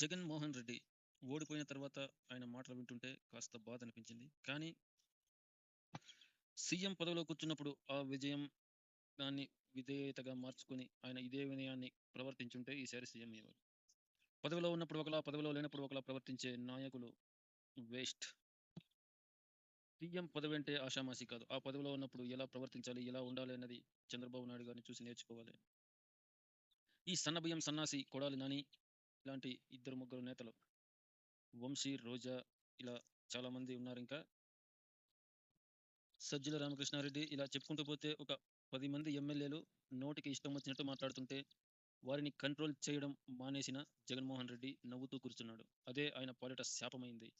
జగన్మోహన్ రెడ్డి ఓడిపోయిన తర్వాత ఆయన మాటలు వింటుంటే కాస్త బాధ అనిపించింది. కానీ సీఎం పదవిలో కూర్చున్నప్పుడు ఆ విజయం దాన్ని విధేయతగా మార్చుకొని ఆయన ఇదే వినయాన్ని ప్రవర్తించుంటే ఈసారి సీఎం అయ్యేవారు. పదవిలో ఉన్నప్పుడు ఒకలా, పదవిలో లేనప్పుడు ఒకలా ప్రవర్తించే నాయకులు వేస్ట్. సీఎం పదవి అంటే ఆషామాషి కాదు. ఆ పదవిలో ఉన్నప్పుడు ఎలా ప్రవర్తించాలి, ఎలా ఉండాలి అన్నది చంద్రబాబు నాయుడు గారిని చూసి నేర్చుకోవాలి. ఈ సన్నబియ్యం సన్నాసి కొడాలి నాని ఇలాంటి ఇద్దరు ముగ్గురు నేతలు, వంశీ, రోజా, ఇలా చాలా మంది ఉన్నారు. ఇంకా సజ్జల రామకృష్ణారెడ్డి, ఇలా చెప్పుకుంటూ పోతే ఒక 10 మంది ఎమ్మెల్యేలు నోటికి ఇష్టం వచ్చినట్టు మాట్లాడుతుంటే వారిని కంట్రోల్ చేయడం మానేసిన జగన్మోహన్ రెడ్డి నవ్వుతూ కూర్చున్నాడు. అదే ఆయన పాలిట శాపమైంది.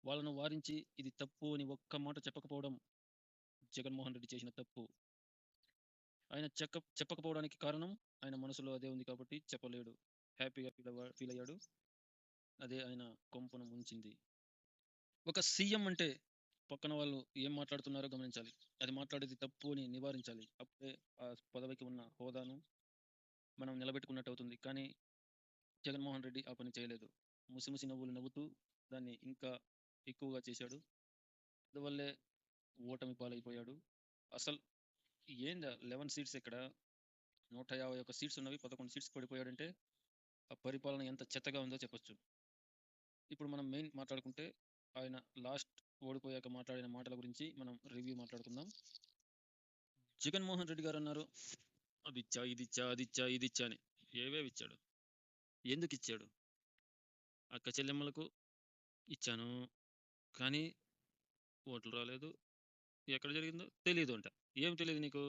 వాళ్ళను వారించి ఇది తప్పు అని ఒక్క మాట చెప్పకపోవడం జగన్మోహన్ రెడ్డి చేసిన తప్పు. ఆయన చెప్పకపోవడానికి కారణం ఆయన మనసులో అదే ఉంది కాబట్టి చెప్పలేడు. హ్యాపీగా ఫీల్ అయ్యాడు. అదే ఆయన కొంపను ముంచింది. ఒక సీఎం అంటే పక్కన వాళ్ళు ఏం మాట్లాడుతున్నారో గమనించాలి. అది మాట్లాడేది తప్పు అని నివారించాలి. అప్పుడే ఆ పదవికి ఉన్న హోదాను మనం నిలబెట్టుకున్నట్టు అవుతుంది. కానీ జగన్మోహన్ రెడ్డి ఆ పని చేయలేదు. ముసిముసి నవ్వులు నవ్వుతూ దాన్ని ఇంకా ఎక్కువగా చేశాడు. అందువల్లే ఓటమి పాలైపోయాడు. అసలు ఏందా 11 సీట్స్ ఇక్కడ, 151 సీట్స్ ఉన్నవి, 11 సీట్స్ పడిపోయాడంటే ఆ పరిపాలన ఎంత చెత్తగా ఉందో చెప్పొచ్చు. ఇప్పుడు మనం మెయిన్ మాట్లాడుకుంటే ఆయన లాస్ట్ ఓడిపోయాక మాట్లాడిన మాటల గురించి మనం రివ్యూ మాట్లాడుకుందాం. జగన్మోహన్ రెడ్డి గారు అన్నారు, అది ఇచ్చా, ఇది ఇచ్చా, అది ఇచ్చా, ఇది ఇచ్చా అని. ఏవేవి ఇచ్చాడు? ఎందుకు ఇచ్చాడు? అక్క చెల్లెమ్మలకు ఇచ్చాను, కానీ ఓట్లు రాలేదు. ఎక్కడ జరిగిందో తెలియదు అంట. ఏం తెలియదు నీకు?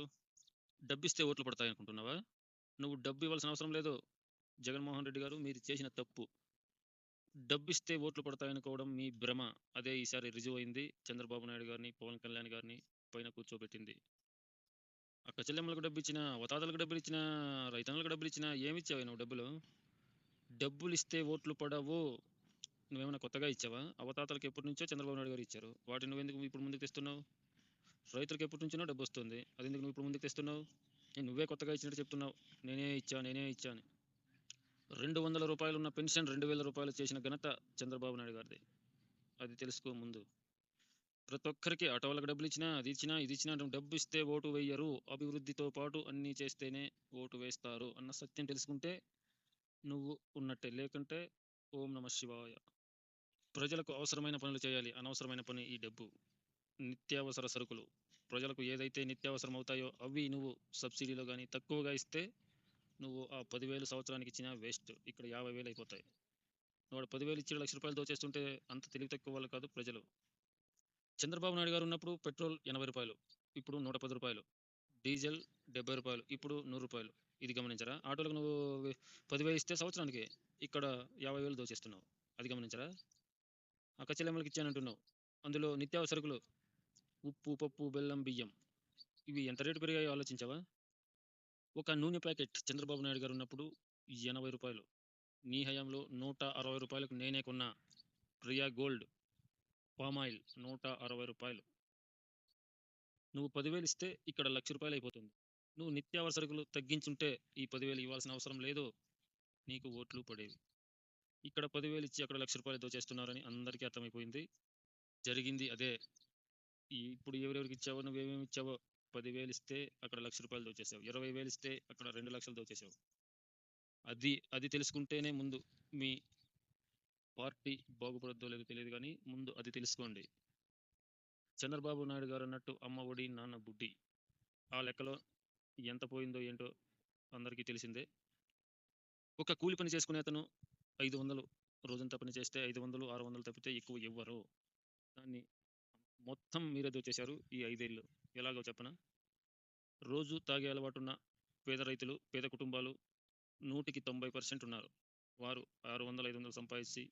డబ్బిస్తే ఓట్లు పడతాయి అనుకుంటున్నావా? నువ్వు డబ్బు ఇవ్వాల్సిన అవసరం లేదు. జగన్మోహన్ రెడ్డి గారు, మీరు చేసిన తప్పు. డబ్బిస్తే ఓట్లు పడతాయనుకోవడం మీ భ్రమ. అదే ఈసారి రుజువు అయింది. చంద్రబాబు నాయుడు గారిని, పవన్ కళ్యాణ్ గారిని పైన కూర్చోబెట్టింది. అక్క చెల్లెమ్మలకు డబ్బు ఇచ్చినా, అవతాతలకు డబ్బులు ఇచ్చినా, రైతన్నులకు డబ్బులు ఇచ్చినా ఏమిచ్చావు నువ్వు డబ్బులు? డబ్బులు ఇస్తే ఓట్లు పడవు. నువ్వేమైనా కొత్తగా ఇచ్చావా? అవతాతలకు ఎప్పటి నుంచో చంద్రబాబు నాయుడు గారు ఇచ్చారు. వాటిని నువ్వెందుకు ఇప్పుడు ముందుకు తెస్తున్నావు? రైతులకు ఎప్పటి నుంచో డబ్బు వస్తుంది. అది ఎందుకు నువ్వు ఇప్పుడు ముందుకు తెస్తున్నావు? నువ్వే కొత్తగా ఇచ్చినట్టు చెప్తున్నావు, నేనే ఇచ్చా అని. 200 రూపాయలు ఉన్న పెన్షన్ 2000 రూపాయలు చేసిన ఘనత చంద్రబాబు నాయుడు గారిది. అది తెలుసుకో ముందు. ప్రతి ఒక్కరికి ఆటో వాళ్ళకి డబ్బులు ఇచ్చినా, అది ఇచ్చినా, ఇది ఇచ్చినా, డబ్బు ఇస్తే ఓటు వేయరు. అభివృద్ధితో పాటు అన్నీ చేస్తేనే ఓటు వేస్తారు అన్న సత్యం తెలుసుకుంటే నువ్వు ఉన్నట్టే. లేకుంటే ఓం నమ శివాయ. ప్రజలకు అవసరమైన పనులు చేయాలి. అనవసరమైన పని ఈ డబ్బు. నిత్యావసర సరుకులు, ప్రజలకు ఏదైతే నిత్యావసరం అవుతాయో అవి నువ్వు సబ్సిడీలో కానీ తక్కువగా ఇస్తే నువ్వు ఆ 10,000 సంవత్సరానికి ఇచ్చినా వేస్ట్. ఇక్కడ 50,000 అయిపోతాయి. వాడు 10,000 ఇచ్చి ₹1,00,000 దోచేస్తుంటే అంత తెలివి తక్కువ వాళ్ళు కాదు ప్రజలు. చంద్రబాబు నాయుడు గారు ఉన్నప్పుడు పెట్రోల్ 80 రూపాయలు, ఇప్పుడు 110 రూపాయలు. డీజిల్ 70 రూపాయలు, ఇప్పుడు 100 రూపాయలు. ఇది గమనించరా? ఆటోలకు నువ్వు 10,000 ఇస్తే సంవత్సరానికి ఇక్కడ 50,000 దోచేస్తున్నావు. అది గమనించరా? అక్క చెల్లెమ్మలకి ఇచ్చానంటున్నావు. అందులో నిత్యావసరకులు ఉప్పు, పప్పు, బెల్లం, బియ్యం ఇవి ఎంత రేటు పెరిగాయో ఆలోచించావా? ఒక నూనె ప్యాకెట్ చంద్రబాబు నాయుడు గారు ఉన్నప్పుడు 80 రూపాయలు. నీ హయాంలో 160 రూపాయలకు నేనే కొన్నా. ప్రియా గోల్డ్ పామాయిల్ 160 రూపాయలు. నువ్వు 10,000 ఇస్తే ఇక్కడ 1,00,000 రూపాయలు అయిపోతుంది. నువ్వు నిత్యావసరకులు తగ్గించుంటే ఈ 10,000 ఇవ్వాల్సిన అవసరం లేదు, నీకు ఓట్లు పడేవి. ఇక్కడ 10,000 ఇచ్చి అక్కడ 1,00,000 రూపాయలు దోచేస్తున్నారని అందరికీ అర్థమైపోయింది. జరిగింది అదే. ఇప్పుడు ఎవరెవరికి ఇచ్చావో, నువ్వేమేమి ఇచ్చావో, 10,000 ఇస్తే అక్కడ 1,00,000 రూపాయలు దోచేసావు. 20,000 ఇస్తే అక్కడ 2,00,000 దోచేసావు. అది తెలుసుకుంటేనే ముందు మీ పార్టీ బాగుపడద్దో లేదో తెలియదు, కానీ ముందు అది తెలుసుకోండి. చంద్రబాబు నాయుడు గారు అన్నట్టు అమ్మ ఒడి నాన్న బుడ్డి, ఆ లెక్కలో ఎంత పోయిందో ఏంటో అందరికీ తెలిసిందే. ఒక కూలి పని చేసుకునే అతను 500 రోజంతా పని చేస్తే 500, 600 తప్పితే ఎక్కువ ఇవ్వరు. దాన్ని మొత్తం మీరే దోచేశారు ఈ 5 ఏళ్ళు. ఎలాగో చెప్పనా? రోజు తాగే అలవాటున్న పేద రైతులు, పేద కుటుంబాలు 100కి 90% ఉన్నారు. వారు 600, 500 సంపాదించి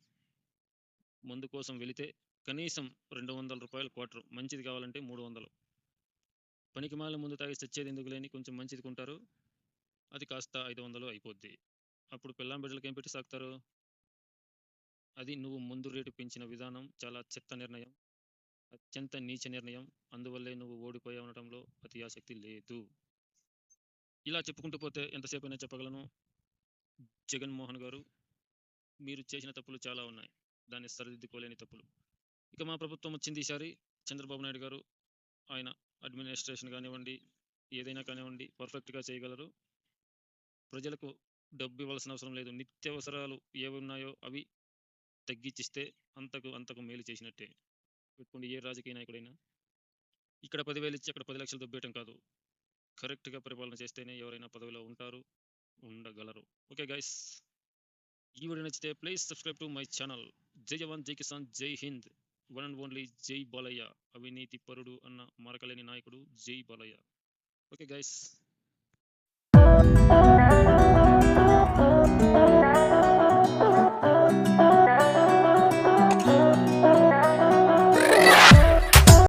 మందు కోసం వెళితే కనీసం 200 రూపాయలు క్వార్టర్, మంచిది కావాలంటే 300. పనికి మాల ముందు తాగి చచ్చేది ఎందుకు లేని కొంచెం మంచిది కొంటారు, అది కాస్త 500 అయిపోద్ది. అప్పుడు పిల్లం బిడ్డలకి ఏం పెట్టి సాకుతారు? అది నువ్వు ముందు రేటు పెంచిన విధానం చాలా చెత్త నిర్ణయం, అత్యంత నీచ నిర్ణయం. అందువల్లే నువ్వు ఓడిపోయి ఉండటంలో అతి ఆసక్తి లేదు. ఇలా చెప్పుకుంటూ పోతే ఎంతసేపు అయినా చెప్పగలను. జగన్మోహన్ గారు, మీరు చేసిన తప్పులు చాలా ఉన్నాయి. దాన్ని సరిదిద్దుకోలేని తప్పులు. ఇక మా ప్రభుత్వం వచ్చింది ఈసారి. చంద్రబాబు నాయుడు గారు ఆయన అడ్మినిస్ట్రేషన్ కానివ్వండి, ఏదైనా కానివ్వండి పర్ఫెక్ట్‌గా చేయగలరు. ప్రజలకు డబ్బు ఇవ్వాల్సిన అవసరం లేదు. నిత్యావసరాలు ఏవున్నాయో అవి తగ్గించిస్తే అంతకు మేలు చేసినట్టే. పెట్టుకోండి ఏ రాజకీయ నాయకుడైనా. ఇక్కడ 10,000 ఇచ్చి అక్కడ 10,00,000 దొబ్బేయటం కాదు. కరెక్ట్‌గా పరిపాలన చేస్తేనే ఎవరైనా పదవిలో ఉంటారు, ఉండగలరు. Okay guys. ఈ వీడియో నచ్చితే please subscribe to my channel. జై జవాన్, జై కిసాన్, జై హింద్. వన్ అండ్ ఓన్లీ జై బాలయ్య. అవినీతి పరుడు అన్న మరకలేని నాయకుడు జై బాలయ్య. Okay guys.